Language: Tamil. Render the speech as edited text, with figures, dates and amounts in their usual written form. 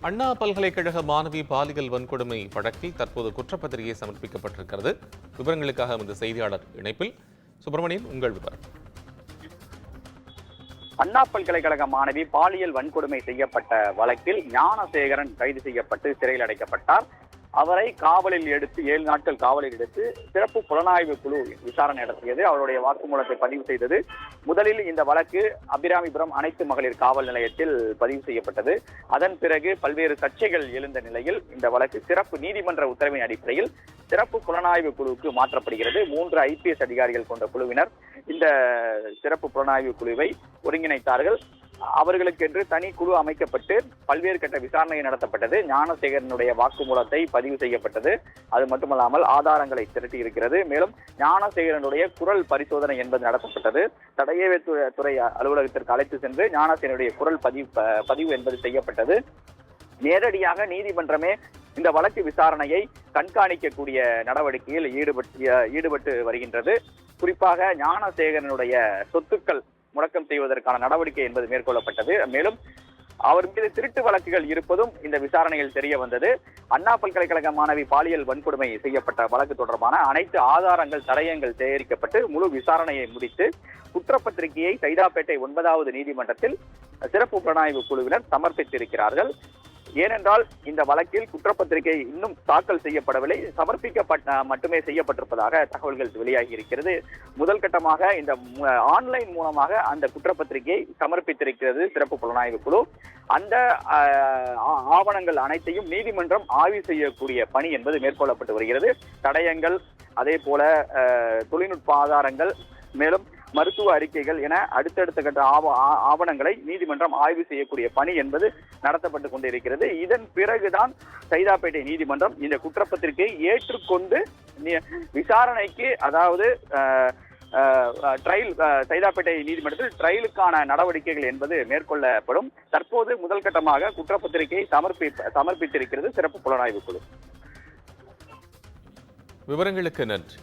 அண்ணா பல்கலைக்கழக மாணவி பாலியல் வன்கொடுமை வழக்கில் தற்போது குற்றப்பத்திரிகை சமர்ப்பிக்கப்பட்டிருக்கிறது. விவரங்களுக்காக இந்த செய்தியாளர் இணைப்பில். சுப்பிரமணியன், உங்கள் விவரம். அண்ணா பல்கலைக்கழக மாணவி பாலியல் வன்கொடுமை செய்யப்பட்ட வழக்கில் ஞானசேகரன் கைது செய்யப்பட்டு சிறையில் அடைக்கப்பட்டார். அவரை காவலில் எடுத்து 7 நாட்கள் காவலில் எடுத்து சிறப்பு புலனாய்வு குழு விசாரணை நடத்தியது. அவருடைய வாக்குமூலத்தை பதிவு செய்தது. முதலில் இந்த வழக்கு அபிராமிபுரம் அனைத்து மகளிர் காவல் நிலையத்தில் பதிவு செய்யப்பட்டது. அதன் பிறகு பல்வேறு சர்ச்சைகள் எழுந்த நிலையில் இந்த வழக்கு சிறப்பு நீதிமன்ற உத்தரவின் அடிப்படையில் சிறப்பு புலனாய்வு குழுவுக்கு மாற்றப்படுகிறது. 3 IPS அதிகாரிகள் கொண்ட குழுவினர் இந்த சிறப்பு புலனாய்வு குழுவை ஒருங்கிணைத்தார்கள். அவர்களுக்கென்று தனி குழு அமைக்கப்பட்டு பல்வேறு கட்ட விசாரணை நடத்தப்பட்டது. ஞானசேகரனுடைய வாக்குமூலத்தை பதிவு செய்யப்பட்டது. அது மட்டுமல்லாமல் ஆதாரங்களை திரட்டி இருக்கிறது. மேலும் ஞானசேகரனுடைய குரல் பரிசோதனை என்பது நடத்தப்பட்டது. தடயவியல் துறை அலுவலகத்திற்கு அழைத்து சென்று ஞானசேகரனுடைய குரல் பதிவு என்பது செய்யப்பட்டது. நேரடியாக நீதிமன்றமே இந்த வழக்கு விசாரணையை கண்காணிக்கக்கூடிய நடவடிக்கையில் ஈடுபட்டு வருகின்றது. குறிப்பாக ஞானசேகரனுடைய சொத்துக்கள் முடக்கம் செய்வதற்கான நடவடிக்கை என்பது மேற்கொள்ளப்பட்டது. மேலும் அவர் மீது திருட்டு வழக்குகள் இருப்பதும் இந்த விசாரணையில் தெரிய வந்தது. அண்ணா பல்கலைக்கழக மாணவி பாலியல் வன்கொடுமை செய்யப்பட்ட வழக்கு தொடர்பான அனைத்து ஆதாரங்கள் தடயங்கள் சேகரிக்கப்பட்டு முழு விசாரணையை முடித்து குற்றப்பத்திரிகையை சைதாப்பேட்டை 9வது நீதிமன்றத்தில் சிறப்பு புலனாய்வு குழுவினர் சமர்ப்பித்திருக்கிறார்கள். ஏனென்றால் இந்த வழக்கில் குற்றப்பத்திரிகை இன்னும் தாக்கல் செய்யப்படவில்லை, மட்டுமே செய்யப்பட்டிருப்பதாக தகவல்கள் வெளியாகி இருக்கிறது. முதல் கட்டமாக இந்த ஆன்லைன் மூலமாக அந்த குற்றப்பத்திரிகையை சமர்ப்பித்திருக்கிறது சிறப்பு புலனாய்வு குழு. அந்த ஆவணங்கள் அனைத்தையும் நீதிமன்றம் ஆய்வு செய்யக்கூடிய பணி என்பது மேற்கொள்ளப்பட்டு வருகிறது. தடயங்கள், அதே போல தொழில்நுட்ப ஆதாரங்கள், மேலும் மருத்துவ அறிக்கைகள் என அடுத்தடுத்த கட்ட ஆவணங்களை நீதிமன்றம் ஆய்வு செய்யக்கூடிய பணி என்பது நடத்தப்பட்டு கொண்டிருக்கிறது. இதன் பிறகுதான் சைதாப்பேட்டை நீதிமன்றம் இந்த குற்றப்பத்திரிகையை ஏற்றுக்கொண்டு விசாரணைக்கு, அதாவது சைதாப்பேட்டை நீதிமன்றத்தில் ட்ரையலுக்கான நடவடிக்கைகள் என்பது மேற்கொள்ளப்படும். தற்போது முதல் கட்டமாக குற்றப்பத்திரிகையை சமர்ப்பித்திருக்கிறது சிறப்பு புலனாய்வு குழு. விவரங்களுக்கு நன்றி.